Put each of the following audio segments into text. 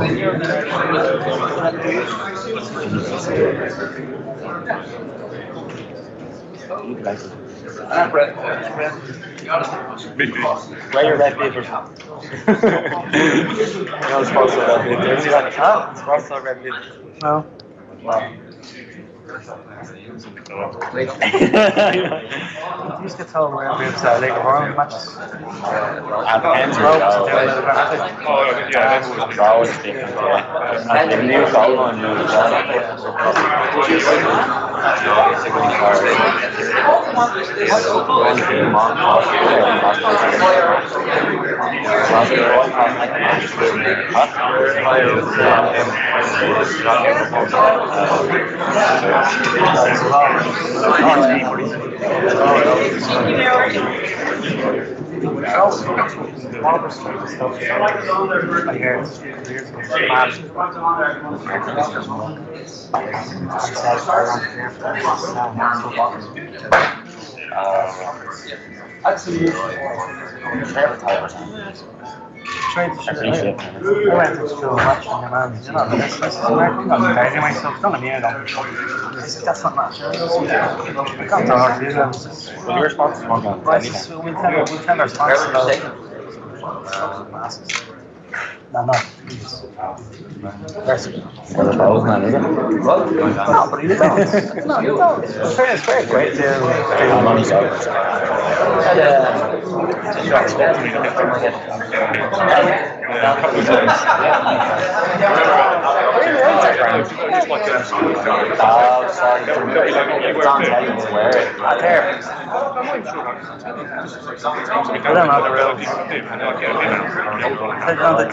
You like it. Wear your red bib or something. No, sports are red bib. There's like, huh? Sports are red bib. No. Wow. You used to tell where we have League of Ireland matches. And Andrew Ropes Gow. do a little bit. Gow was different, yeah. And the new goal on you as well. I hear it's years ago. Tried to shoot. I went to school watching them and you know, this is American. I'm dating myself. Don't let me in on that's not much. I can't tell how to do them. Well, your sponsors won't go Right, anything. so we tell our sponsors masses. No, no. For the balls, man, is it? No, but you don't. No, you don't. It's very great to I'm only sorry. Oh, sorry. It's on telly, it's where. I don't know the rules. I don't know the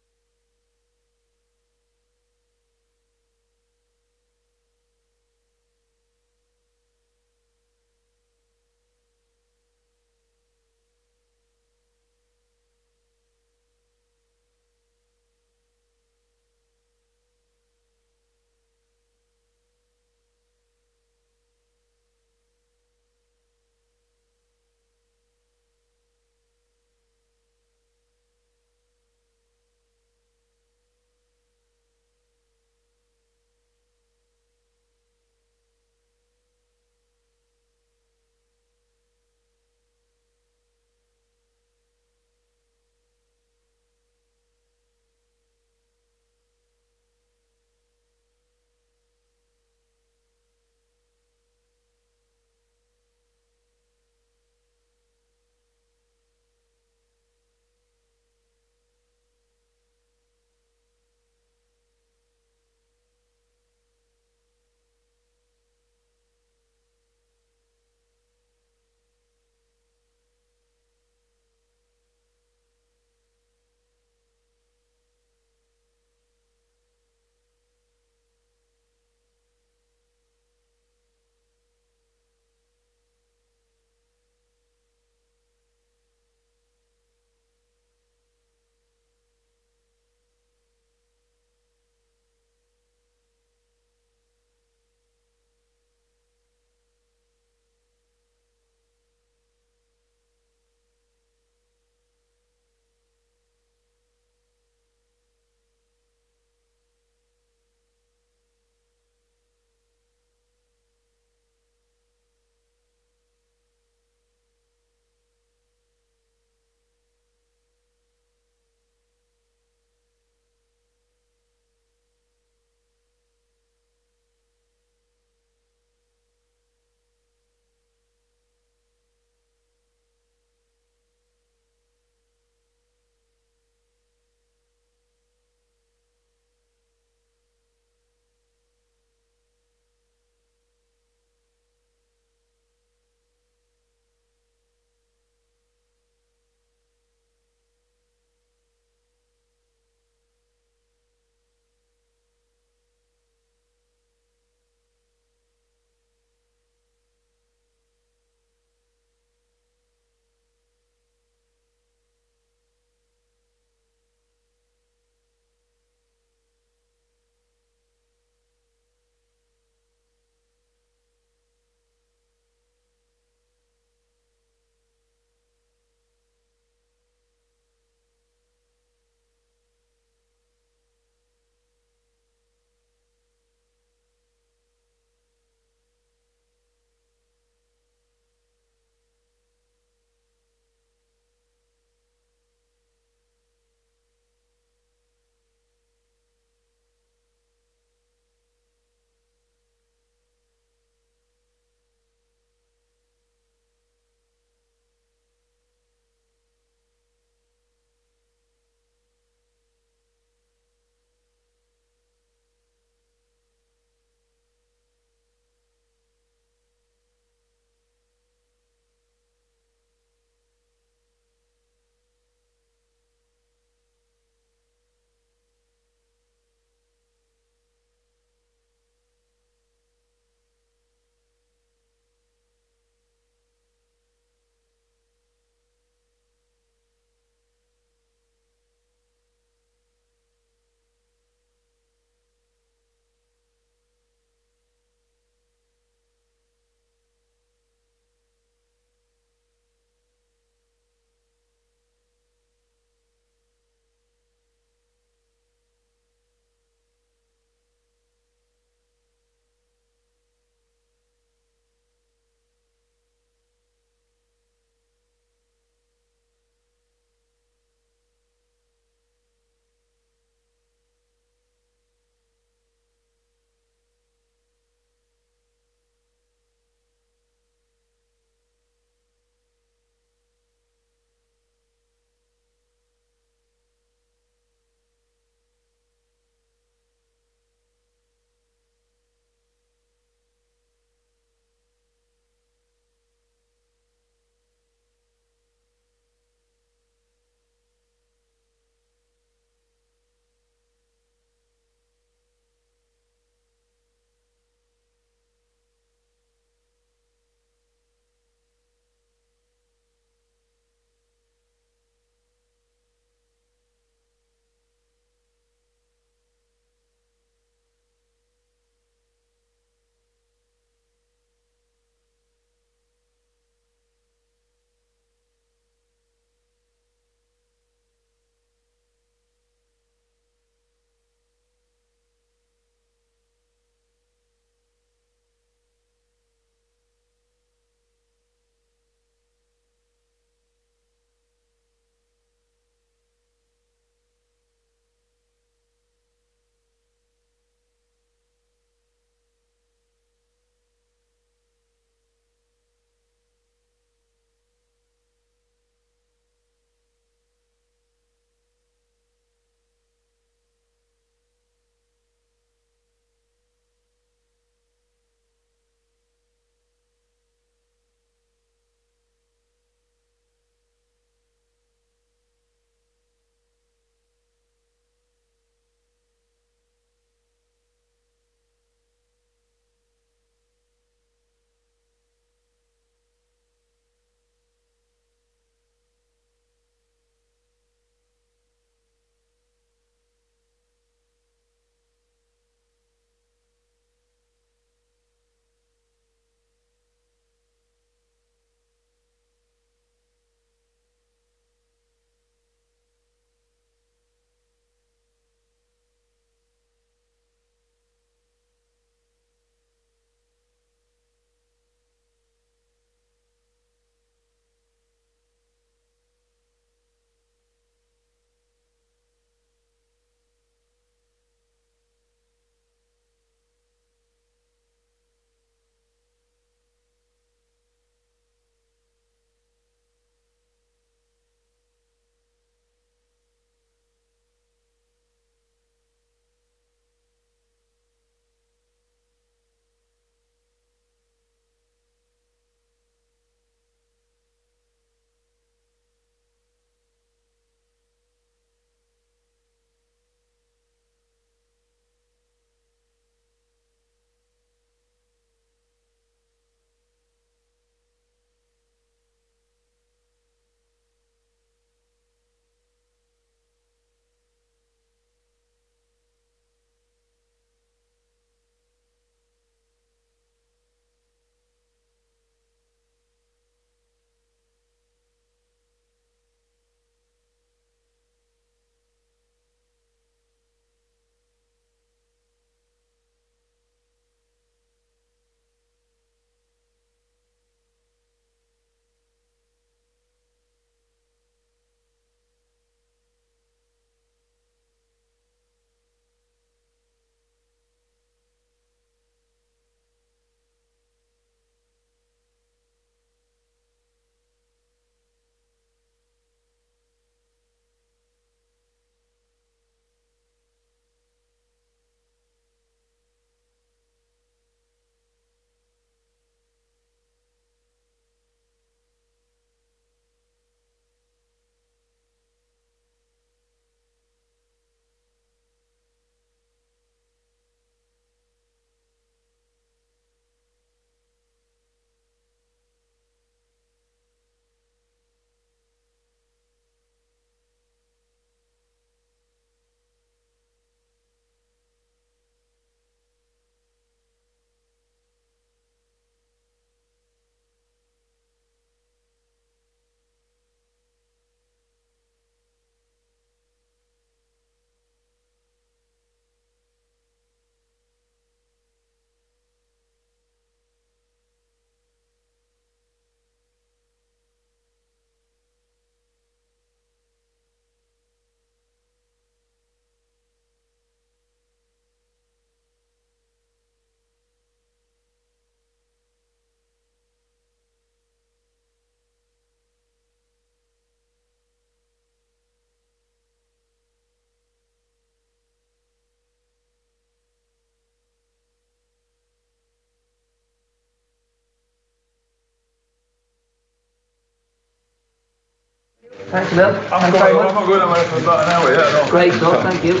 Thanks, Bill. I'm Thanks very much. not going away for about an hour yet. No. Great stuff, thank you.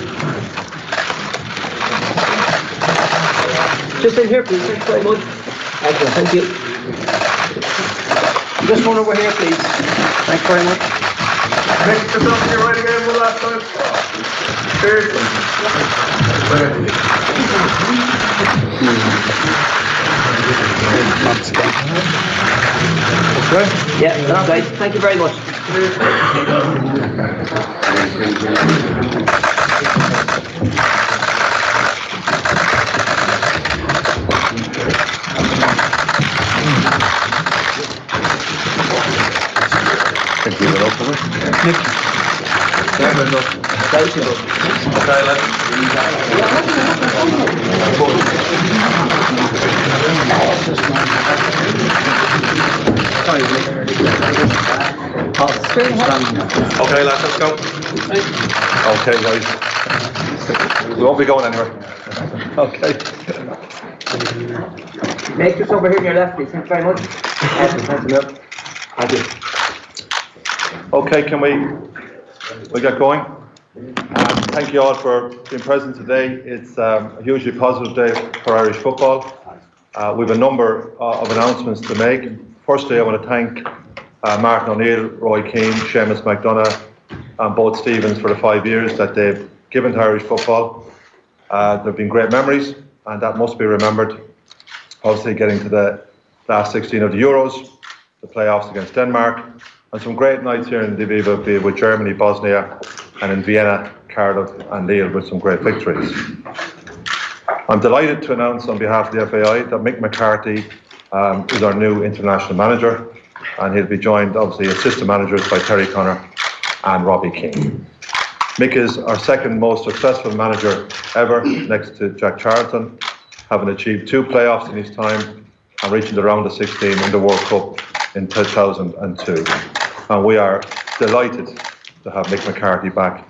Just in here, please. Thanks very much. Thank you. Just one over here, please. Thanks very much. Next to something you're ready again with last time. Okay. Yeah, that's great. Thank you very much. Thank you, Nick. Okay, lads, let's go. Okay, guys. We won't be going anywhere. Okay. Nick, just over here on your left, please. Thanks very much. Thanks, Bill. Thank you. Okay, can we get going? Thank you all for being present today. It's a hugely positive day for Irish football. We have a number of announcements to make. Firstly, I want to thank Martin O'Neill, Roy Keane, Seamus McDonough and both Stevens for the 5 years that they've given to Irish football. There have been great memories and that must be remembered. Obviously getting to the last 16 of the Euros, the playoffs against Denmark, and some great nights here in Diviva, be it with Germany, Bosnia, and in Vienna, Cardiff and Lille with some great victories. I'm delighted to announce on behalf of the FAI that Mick McCarthy is our new international manager, and he'll be joined, obviously, assistant managers by Terry Connor and Robbie King. Mick is our second most successful manager ever, next to Jack Charlton, having achieved 2 playoffs in his time and reaching the round of 16 in the World Cup in 2002. And we are delighted to have Mick McCarthy back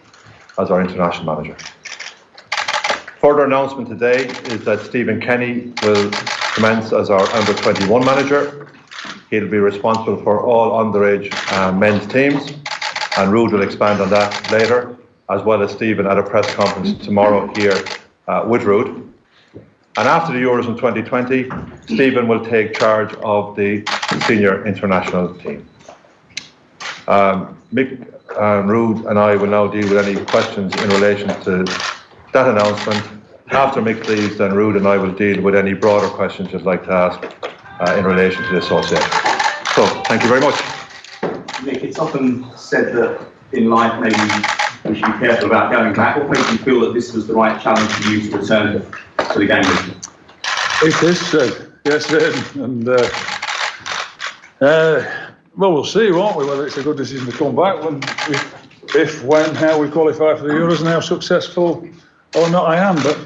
as our international manager. Further announcement today is that Stephen Kenny will commence as our under-21 manager. He'll be responsible for all underage men's teams, and Ruud will expand on that later, as well as Stephen at a press conference tomorrow here with Ruud. And after the Euros in 2020, Stephen will take charge of the senior international team. Mick, Ruud and I will now deal with any questions in relation to that announcement. After Mick leaves, then Ruud and I will deal with any broader questions you'd like to ask in relation to the association. So, thank you very much. Nick, it's often said that in life maybe we should be careful about going back. What makes you feel that this was the right challenge for you to return to the game? It is said, yes, and well, we'll see, won't we, whether it's a good decision to come back when, how we qualify for the Euros and how successful or not I am. But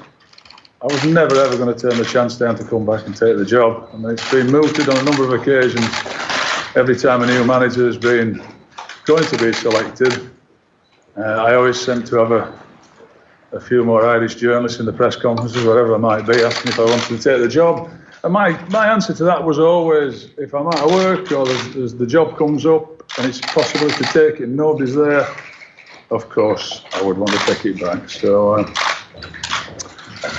I was never ever going to turn the chance down to come back and take the job. I mean, it's been mooted on a number of occasions. Every time a new manager has been going to be selected, I always seem to have a few more Irish journalists in the press conferences, whatever it might be, asking if I wanted to take the job. And my answer to that was always, if I'm out of work or as the job comes up and it's possible to take it and nobody's there, of course I would want to take it back. So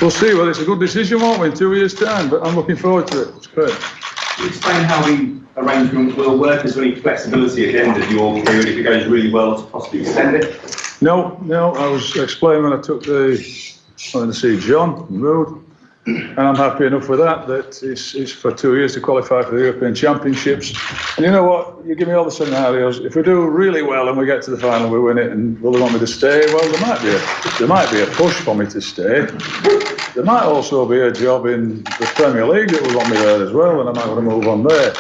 we'll see whether it's a good decision, won't we, in 2 years' time, but I'm looking forward to it. It's great. Can you explain how the arrangement will work? Is there any flexibility at the end of your period if it goes really well to possibly extend it? No, I was explaining when I took went to see John and Ruud, and I'm happy enough with that it's for 2 years to qualify for the European Championships. And you know what, you give me all the scenarios. If we do really well and we get to the final, we win it, and will they want me to stay? Well, there might be a push for me to stay. There might also be a job in the Premier League that will want me there as well, and I might want to move on there.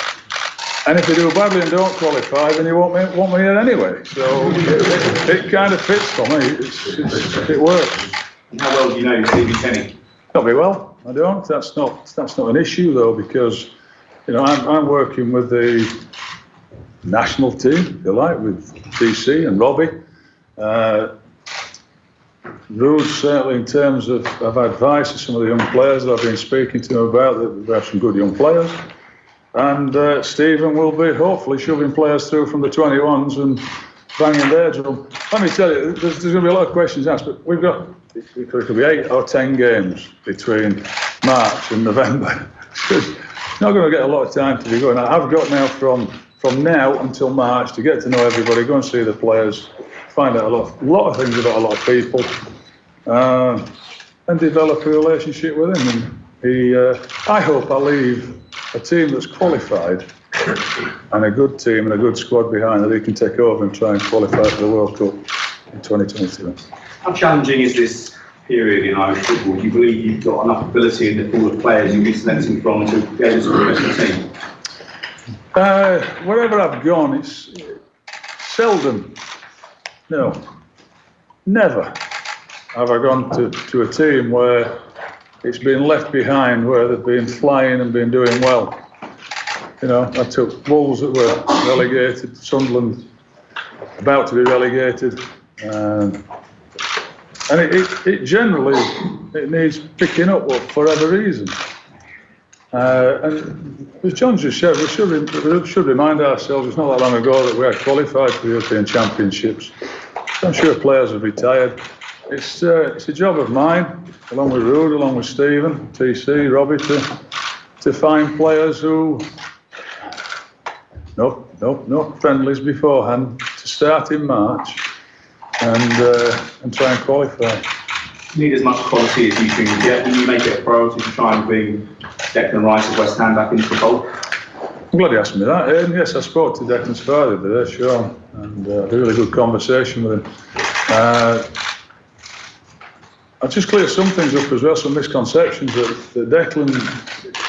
And if they do badly and don't qualify, then you won't want me here anyway. So it kind of fits for me. It works. And how well do you know Stevie Kenny? Not very well. I don't. That's not an issue though, because I'm working with the national team, if you like, with DC and Robbie. Ruud, certainly in terms of advice to some of the young players that I've been speaking to them about, that we have some good young players. And Stephen will be hopefully shoving players through from the 21s and banging their drum. Let me tell you, there's going to be a lot of questions asked, but we've got, it could be 8 or 10 games between March and November. Not going to get a lot of time to be going. I've got now from now until March to get to know everybody, go and see the players, find out a lot of things about a lot of people, and develop a relationship with him. And I hope I leave a team that's qualified and a good team and a good squad behind that he can take over and try and qualify for the World Cup in 2022. How challenging is this period in Irish football? Do you believe you've got enough ability in the pool of players you'll be selecting from to be able to progress the team? Wherever I've gone, it's seldom, no, never have I gone to a team where it's been left behind, where they've been flying and been doing well. You know, I took Wolves that were relegated, Sunderland about to be relegated, and it generally needs picking up for whatever reason. And as John just said, we should remind ourselves it's not that long ago that we had qualified for European Championships. I'm sure players have retired. It's a job of mine, along with Ruud, along with Stephen, TC, Robbie, to find players who no friendlies beforehand, to start in March and try and qualify. You need as much quality as you can get. Will you make it a priority to try and bring Declan Rice of West Ham back into the fold? I'm glad you asked me that. Yes, I spoke to Declan's father today, sure, and had a really good conversation with him. I'll just clear some things up as well, some misconceptions that Declan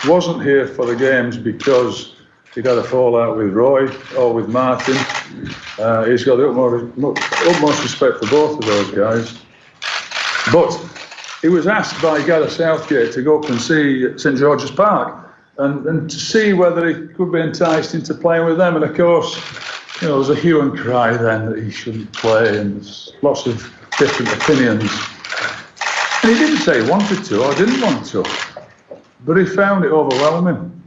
wasn't here for the games because he'd had a fallout with Roy or with Martin. He's got the utmost respect for both of those guys. But he was asked by Gareth Southgate to go up and see St George's Park and to see whether he could be enticed into playing with them. And of course, you know, there's a hue and cry then that he shouldn't play, and there's lots of different opinions. And he didn't say he wanted to or didn't want to, but he found it overwhelming.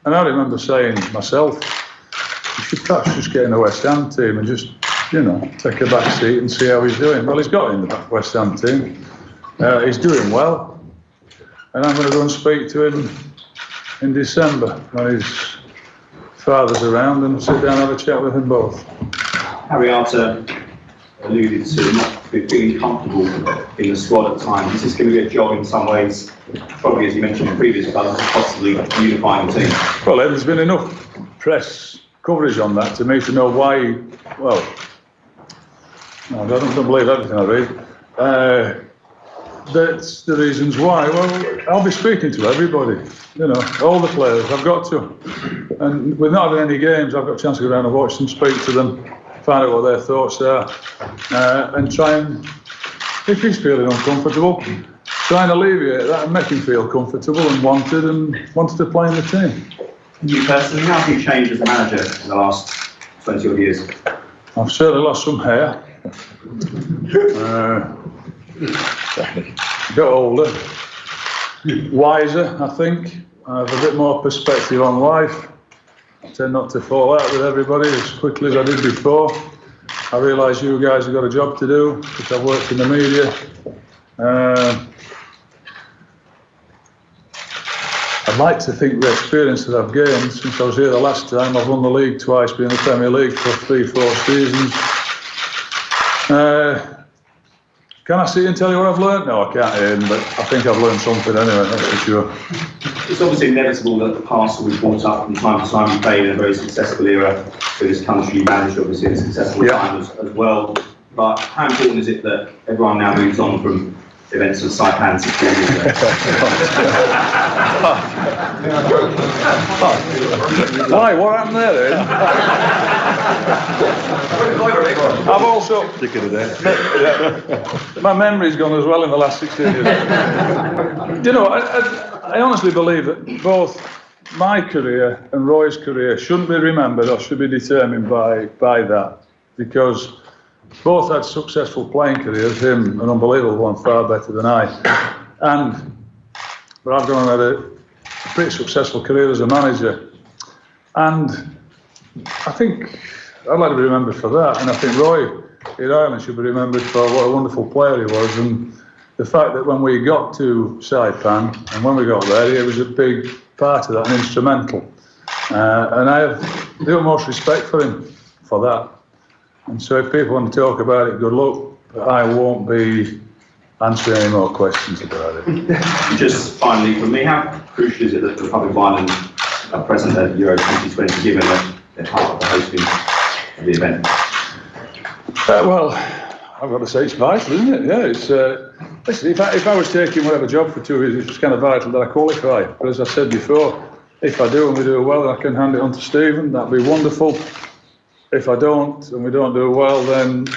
And I remember saying myself, you should perhaps just get in the West Ham team and just, you know, take a back seat and see how he's doing. Well, he's got in the West Ham team. He's doing well. And I'm going to go and speak to him in December when his father's around and sit down and have a chat with them both. Harry Arter alluded to not feeling comfortable in the squad at times. Is this going to be a job in some ways, probably as you mentioned in previous clubs, possibly unifying the team? Well, there's been enough press coverage on that to me to know why. Well, I don't believe everything I read. That's the reasons why. Well, I'll be speaking to everybody, you know, all the players. I've got to. And with not having any games, I've got a chance to go around and watch them, speak to them, find out what their thoughts are, and try and, if he's feeling uncomfortable, try and alleviate that and make him feel comfortable and wanted to play in the team. You personally, how have you changed as a manager in the last 20 odd years? I've certainly lost some hair. Got older, wiser, I think. I have a bit more perspective on life. I tend not to fall out with everybody as quickly as I did before. I realise you guys have got a job to do because I've worked in the media. I'd like to think the experience that I've gained since I was here the last time, I've won the league twice, been in the Premier League for 3-4 seasons. Can I sit and tell you what I've learned? No, I can't, Ian, but I think I've learned something anyway, that's for sure. It's obviously inevitable that the past will be brought up from time to time. You played in a very successful era for this country, you managed obviously a successful time as well. But how important is it that everyone now moves on from events of Saipan 16 years ago? Why? What happened there, Ian? I've also... My memory's gone as well in the last 16 years. You know, I honestly believe that both my career and Roy's career shouldn't be remembered or should be determined by that, because both had successful playing careers, him an unbelievable one, far better than I. But I've gone and had a pretty successful career as a manager. And I think I'd like to be remembered for that. And I think Roy in Ireland should be remembered for what a wonderful player he was. And the fact that when we got to Saipan and when we got there, he was a big part of that and instrumental. And I have the utmost respect for him for that. And so if people want to talk about it, good luck. But I won't be answering any more questions about it. Just finally from me, how crucial is it that the Republic of Ireland are present at Euro 2020, given that they're part of the hosting of the event? Well, I've got to say it's vital, isn't it? Yeah, it's. Listen, if I was taking whatever job for 2 years, it's kind of vital that I qualify. But as I said before, if I do and we do well, then I can hand it on to Stephen. That'd be wonderful. If I don't and we don't do well, then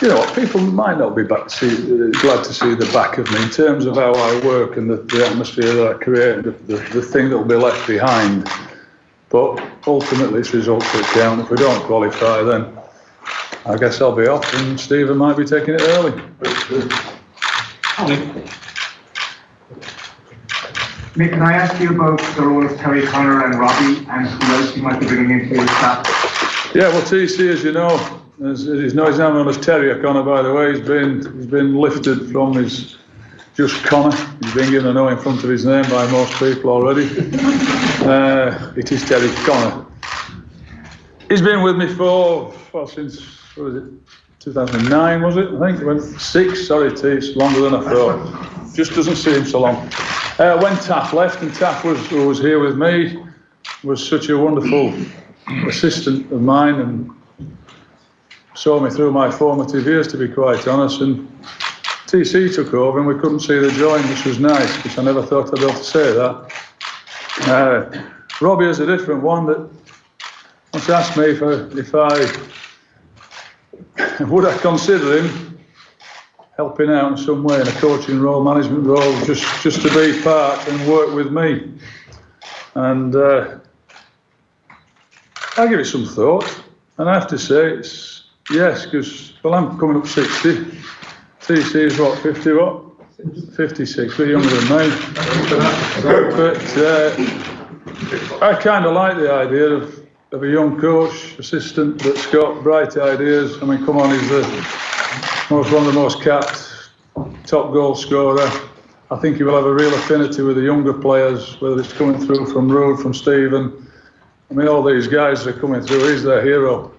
you know what, people might not be glad to see the back of me in terms of how I work and the atmosphere that I create, the thing that will be left behind. But ultimately, it's results that count. If we don't qualify, then I guess I'll be off and Stephen might be taking it early. Mick, can I ask you about the role of Terry Connor and Robbie and who else you might be bringing into your staff? Yeah, well, TC, as you know, he's now known as Terry O'Connor, by the way. He's been lifted from his just Connor. He's been given a no in front of his name by most people already. It is Terry Connor. He's been with me since, what was it, 2009, was it? I think it went 6. Sorry, T, it's longer than I thought. Just doesn't seem so long. When Taff left, and Taff who was here with me, was such a wonderful assistant of mine and saw me through my formative years, to be quite honest. And TC took over and we couldn't see the join, which was nice, because I never thought I'd be able to say that. Robbie is a different one that once asked me if I would I consider him helping out in some way in a coaching role, management role, just to be part and work with me. And I give it some thought, and I have to say it's yes, because I'm coming up 60. TC is what, 50 what? 56, we're younger than me. But I kind of like the idea of a young coach, assistant that's got bright ideas. I mean, come on, he's one of the most capped, top goal scorer. I think he will have a real affinity with the younger players, whether it's coming through from Ruud, from Stephen. I mean, all these guys that are coming through, he's their hero.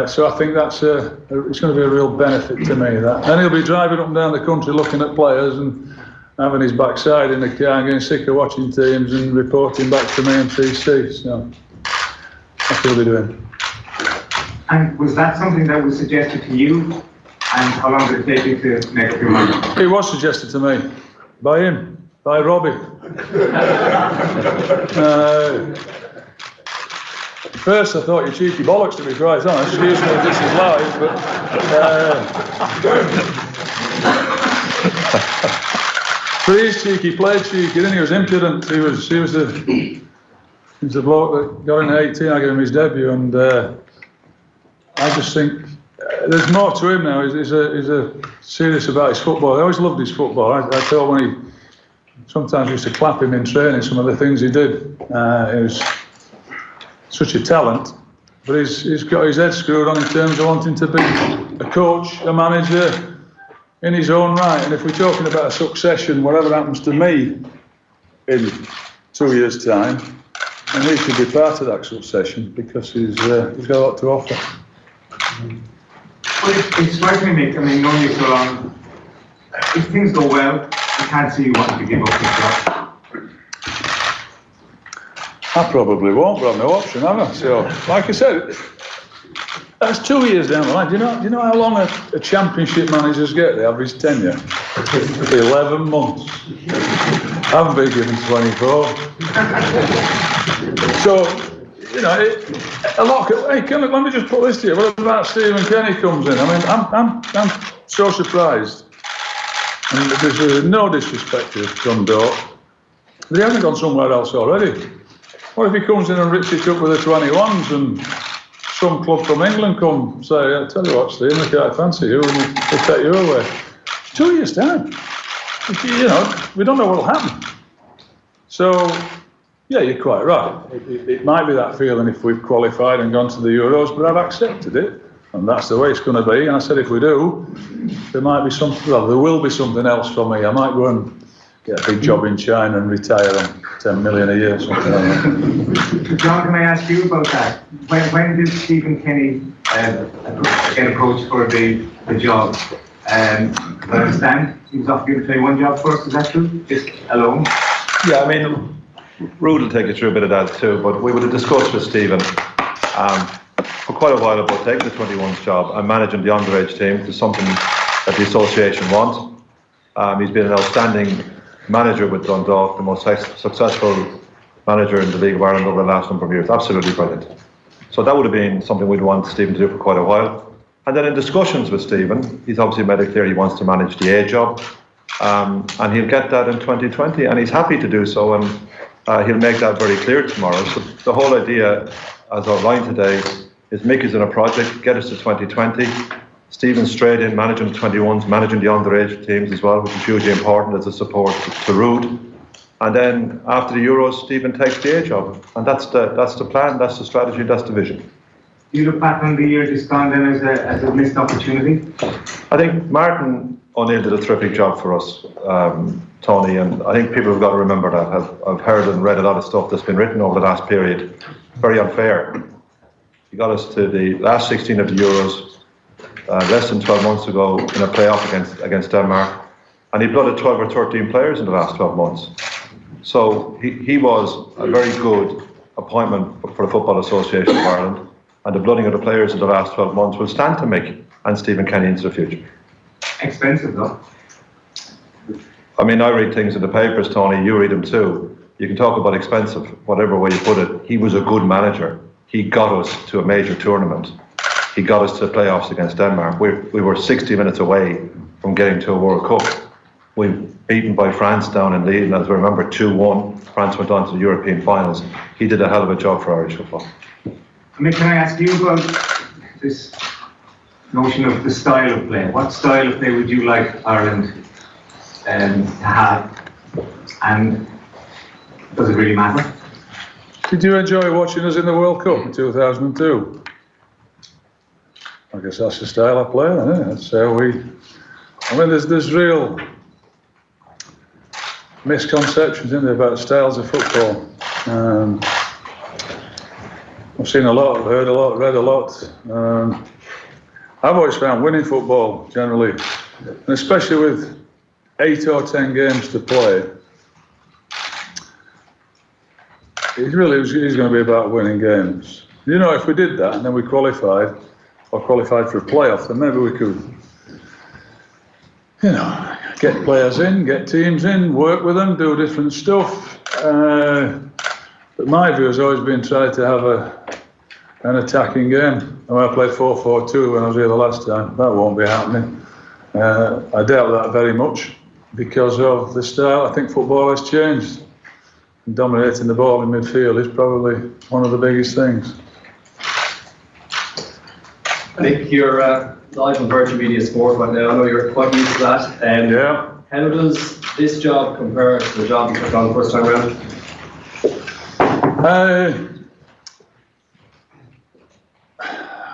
So I think it's going to be a real benefit to me, that. And he'll be driving up and down the country looking at players and having his backside in the car and getting sick of watching teams and reporting back to me and TC. So that's what he'll be doing. And was that something that was suggested to you? And how long did it take you to make up your mind? It was suggested to me by him, by Robbie. First, I thought you cheeky bollocks, to be quite honest. Excuse me if this is live, but he's cheeky, played cheeky, then he was impudent. He was the bloke that got in at 18. I gave him his debut, and I just think there's more to him now. He's serious about his football. I always loved his football. I thought when he sometimes used to clap him in training, some of the things he did. He was such a talent, but he's got his head screwed on in terms of wanting to be a coach, a manager in his own right. And if we're talking about a succession, whatever happens to me in 2 years' time, and he should be part of that succession because he's got a lot to offer. Well, it strikes me, Mick, I mean, knowing you so long, if things go well, I can't see you wanting to give up your job. I probably won't, but I've no option, have I? So, like I said, that's 2 years down the line. Do you know how long a championship managers get? The average tenure? 11 months. I haven't been given 24. So, you know, let me just put this to you. What about Stephen Kenny comes in? I mean, I'm so surprised. And there's no disrespect to Dundalk, but he hasn't gone somewhere else already. What if he comes in and rips it up with the 21s and some club from England come say, I tell you what, Steve, I can't fancy you, and we'll take you away. It's 2 years' time. You know, we don't know what will happen. So Yeah, you're quite right. It might be that feeling if we've qualified and gone to the Euros, but I've accepted it, and that's the way it's going to be. And I said, if we do, there might be something. Well, there will be something else for me. I might go and get a big job in China and retire on 10 million a year, something like that. John, can I ask you about that? When did Stephen Kenny get approached for the job? I understand he was offered to play one job first, is that true? Just alone? Yeah, I mean, Rude will take you through a bit of that too, but we would have discussed with Stephen for quite a while about taking the 21's job and managing the underage team to something that the association wants. He's been an outstanding manager with Dundalk, the most successful manager in the League of Ireland over the last number of years. Absolutely brilliant. So that would have been something we'd want Stephen to do for quite a while. And then in discussions with Stephen, he's obviously made it clear he wants to manage the A job, and he'll get that in 2020, and he's happy to do so, and he'll make that very clear tomorrow. So the whole idea, as outlined today, is Mick is in a project, get us to 2020. Stephen's straight in managing the 21s, managing the underage teams as well, which is hugely important as a support to Rude. And then after the Euros, Stephen takes the A job, and that's the plan, that's the strategy, that's the vision. You look back on the year just gone then as a missed opportunity? I think Martin O'Neill did a terrific job for us, Tony, and I think people have got to remember that. I've heard and read a lot of stuff that's been written over the last period. Very unfair. He got us to the last 16 of the Euros, less than 12 months ago in a playoff against Denmark, and he blooded 12 or 13 players in the last 12 months. So he was a very good appointment for the Football Association of Ireland, and the blooding of the players in the last 12 months will stand to Mick and Stephen Kenny into the future. Expensive though. I mean, I read things in the papers, Tony, you read them too. You can talk about expensive, whatever way you put it. He was a good manager. He got us to a major tournament. He got us to the playoffs against Denmark. We were 60 minutes away from getting to a World Cup. We beaten by France down in Lille, and as we remember, 2-1. France went on to the European finals. He did a hell of a job for Irish football. Mick, can I ask you about this notion of the style of play? What style of play would you like Ireland to have? And does it really matter? Did you enjoy watching us in the World Cup in 2002? I guess that's the style I play, isn't it? That's how we. I mean, there's real misconceptions in there about styles of football. I've seen a lot, heard a lot, read a lot. I've always found winning football generally, and especially with 8 or 10 games to play, it really is going to be about winning games. You know, if we did that and then we qualified for a playoff, then maybe we could, you know, get players in, get teams in, work with them, do different stuff. But my view has always been try to have an attacking game. I mean, I played 4-4-2 when I was here the last time. That won't be happening. I doubt that very much because of the style. I think football has changed. Dominating the ball in midfield is probably one of the biggest things. Nick, you're live on Virgin Media Sport right now. I know you're quite used to that. Yeah. How does this job compare to the job you took on the first time around?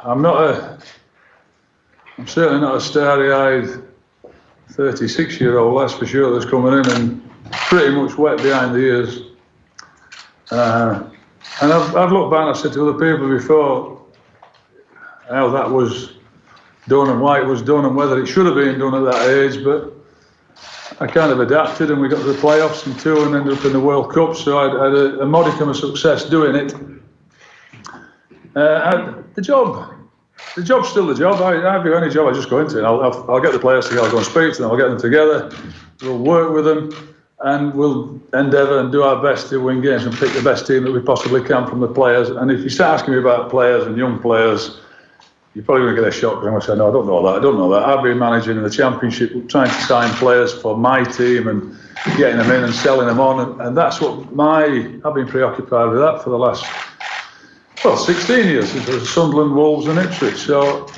I'm certainly not a starry-eyed 36-year-old, that's for sure, that's coming in and pretty much wet behind the ears. And I've looked back and I've said to other people before how that was done and why it was done and whether it should have been done at that age, but I kind of adapted and we got to the playoffs in 2 and ended up in the World Cup, so I had a modicum of success doing it. The job's still the job. I've got any job I just go into and I'll get the players together, I'll go and speak to them, I'll get them together, we'll work with them and we'll endeavour and do our best to win games and pick the best team that we possibly can from the players. And if you start asking me about players and young players, you're probably going to get a shock because I'm going to say, no, I don't know that. I've been managing in the Championship, trying to sign players for my team and getting them in and selling them on. And that's what I've been preoccupied with that for the last, 16 years since it was Sunderland, Wolves and Ipswich. So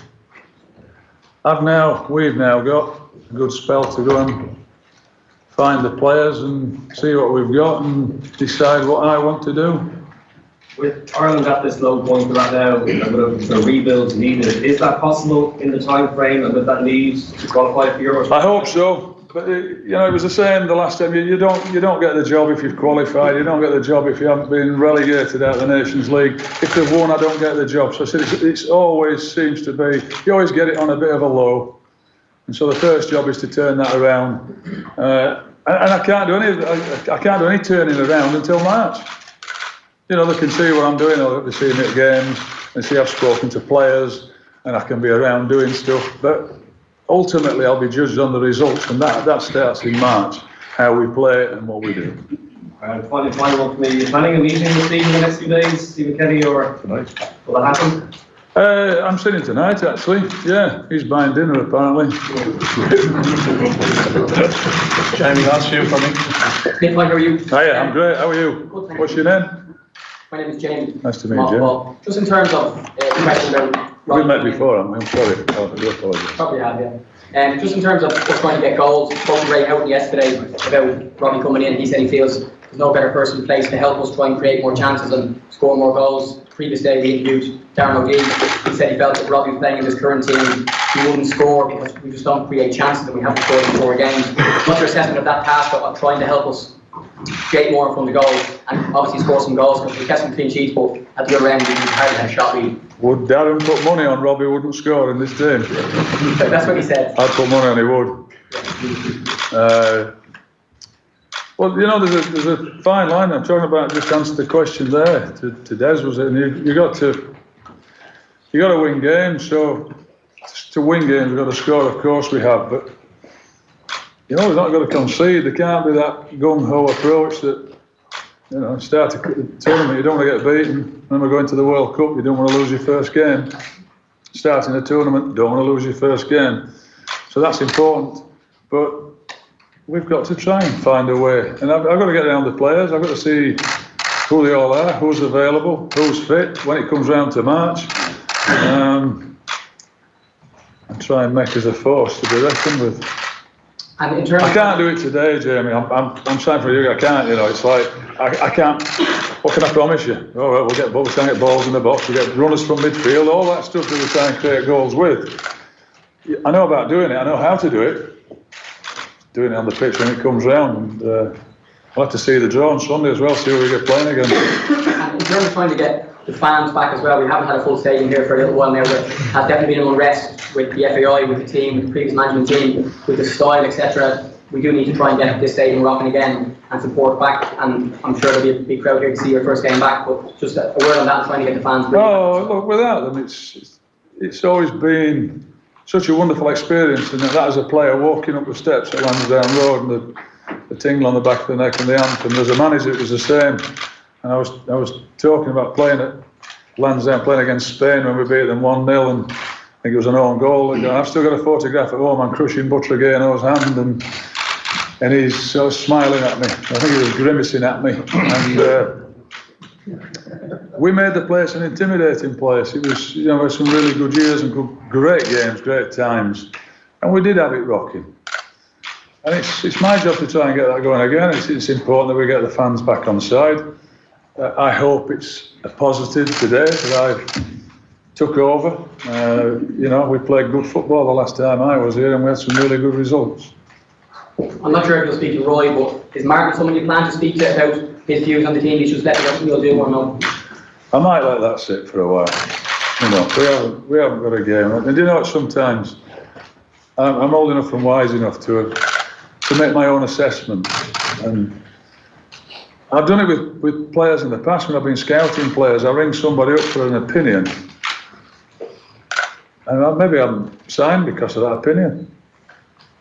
we've now got a good spell to go and find the players and see what we've got and decide what I want to do. With Ireland at this low point right now, and with the rebuild needed, is that possible in the time frame and with that need to qualify for Euros? I hope so. But you know, it was the same the last time. You don't get the job if you've qualified. You don't get the job if you haven't been relegated out of the Nations League. If they've won, I don't get the job. So I said it's always seems to be. You always get it on a bit of a low, and so the first job is to turn that around. And I can't do any turning around until March. You know, they can see what I'm doing. They see me at games and see I've spoken to players, and I can be around doing stuff. But ultimately, I'll be judged on the results, and that starts in March, how we play and what we do. Final one for me. Are you planning a meeting with Steve in the next few days, Stephen Kenny, or Tonight. will that happen? I'm sitting tonight, actually. Yeah, he's buying dinner, apparently. Jamie, that's you for me. Nick, how are you? Hiya, I'm great. How are you? Good, thank What's you. your name? My name is Jamie. Nice to meet you, Jim. Well, just in terms of the question about We've met before, I'm sorry. I do apologise. probably have, yeah. Just in terms of us trying to get goals, spoke to Ray Houghton yesterday about Robbie coming in. He said he feels there's no better person placed to help us try and create more chances and score more goals. Previous day we interviewed Darren O'Gee. He said he felt that Robbie was playing in his current team, he wouldn't score because we just don't create chances and we haven't scored in 4 games. What's your assessment of that task of trying to help us create more from the goals and obviously score some goals, because we kept some clean sheets, but at the other end we hardly had a shot really. Would Darren put money on Robbie wouldn't score in this team? That's what he said. I'd put money on he would. Well, you know, there's a fine line. I'm talking about, just answer the question there to Des, was it? And you got to win games. So to win games, we've got to score. Of course we have, but you know, we've not got to concede. There can't be that gung-ho approach that, you know, start a tournament, you don't want to get beaten. When we're going to the World Cup, you don't want to lose your first game. Starting a tournament, don't want to lose your first game. So that's important. But we've got to try and find a way. And I've got to get around the players. I've got to see who they all are, who's available, who's fit when it comes round to March. And try and make us a force to be reckoned with. And in terms I can't do it today, Jamie. I'm saying for you, I can't. You know, it's like I can't. What can I promise you? Oh, well, we'll try and get balls in the box. We get runners from midfield. All that stuff that we try and create goals with. I know about doing it. I know how to do it. Doing it on the pitch when it comes round. And I'll have to see the draw on Sunday as well. See who we get playing again. And in terms of trying to get the fans back as well, we haven't had a full stadium here for a little while now. There has definitely been an unrest with the FAI, with the team, with the previous management team, with the style, etc. We do need to try and get this stadium rocking again and support back. And I'm sure there'll be a big crowd here to see your first game back. But just a word on that, trying to get the fans back. Oh, look, without them, it's always been such a wonderful experience. And that as a player, walking up the steps at Lansdowne Road and the tingle on the back of the neck and the anthem. As a manager, it was the same. And I was talking about playing at Lansdowne, playing against Spain when we beat them 1-0, and I think it was an own goal. And I've still got a photograph at home. I'm crushing Butler-Gayno's hand, and he's sort of smiling at me. I think he was grimacing at me. And we made the place an intimidating place. It was, you know, we had some really good years and great games, great times, and we did have it rocking. And it's my job to try and get that going again. It's important that we get the fans back on side. I hope it's a positive today that I took over. You know, we played good football the last time I was here, and we had some really good results. I'm not sure if you'll speak to Roy, but is Martin someone you plan to speak to about his views on the team? He's just letting what you'll do or no? I might let that sit for a while. You know, we haven't got a game. And you know, sometimes I'm old enough and wise enough to make my own assessment. And I've done it with players in the past when I've been scouting players. I ring somebody up for an opinion, and maybe I'm signed because of that opinion,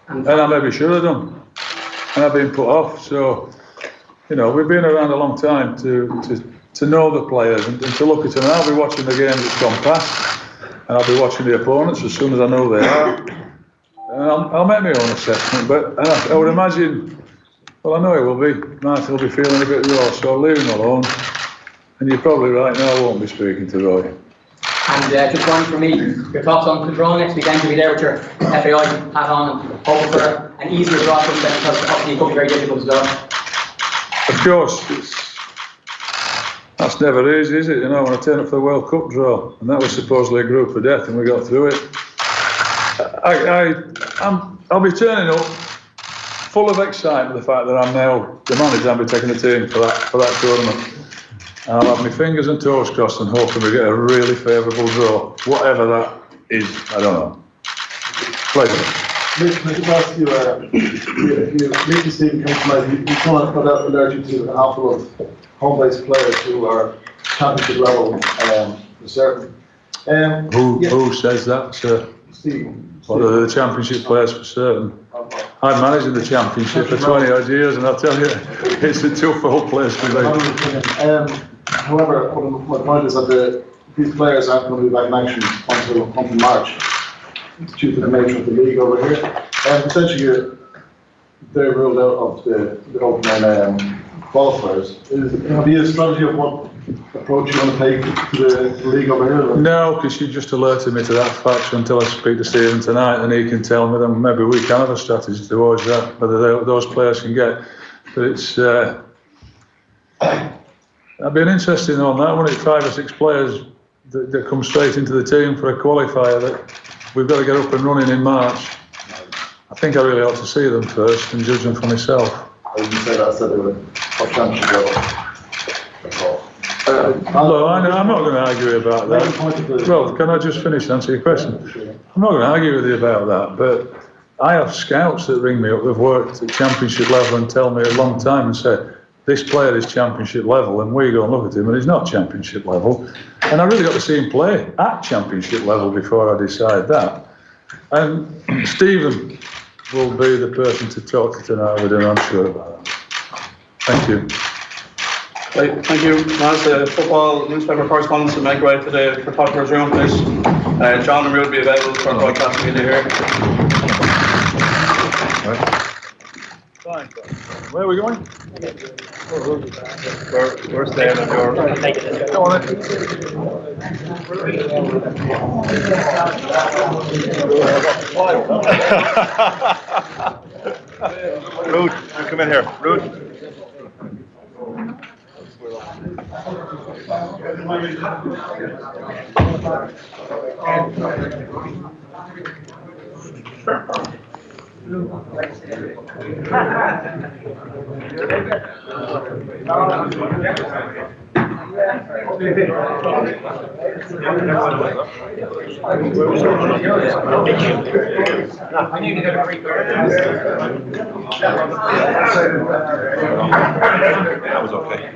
and I maybe should have done, and I've been put off. So, you know, we've been around a long time to know the players and to look at them. And I'll be watching the games that's gone past, and I'll be watching the opponents as soon as I know they are, and I'll make my own assessment. But I would imagine. Well, I know it will be. Martin will be feeling a bit raw, so I'll leave him alone. And you're probably right now, I won't be speaking to Roy. And just one for me, your thoughts on the draw next weekend? You'll be there with your FAI hat on and hoping for an easier draw for them because obviously it could be very difficult as well. Of course, that's never easy, is it? You know, when I turned up for the World Cup draw, and that was supposedly a group of death, and we got through it. I'll be turning up full of excitement the fact that I'm now the manager. I'll be taking the team for that tournament. And I'll have my fingers and toes crossed and hoping we get a really favourable draw, whatever that is. I don't know. Pleasure. Mitch, can I just ask you, if you meet the Stephen comes tonight, you can't put out allergy to a handful of home-based players who are championship level certain. Who says that, sir? Stephen. What are the championship players for certain? I've managed the championship for 20 odd years, and I'll tell you, it's a tough old place to be. However, my point is that these players aren't going to be back in action until March, due to the nature of the league over here. Essentially, they're ruled out of the open qualifiers. Have you a strategy of what approach you want to take to the league over here? No, because you just alerted me to that fact until I speak to Stephen tonight, and he can tell me. Then maybe we can have a strategy towards that, whether those players can get. But it's that'd be an interesting one. That one, it's 5 or 6 players that come straight into the team for a qualifier that we've got to get up and running in March. I think I really ought to see them first and judge them for myself. I wouldn't say that, I said they were top championship level. No, I'm not going to argue about that. Well, can I just finish and answer your question? I'm not going to argue with you about that, but I have scouts that ring me up that have worked at championship level and tell me a long time and say, this player is championship level, and we go and look at him and he's not championship level. And I really got to see him play at championship level before I decide that. And Stephen will be the person to talk to tonight with him, I'm sure about that. Thank you. Right, thank you. Now, as the football newspaper correspondents will make way to the photographer's room, please. John and Ruth will be available for broadcast media here. Fine. Where are we going? We're staying at your... Go on then. Rude, come in here. Rude. That was okay.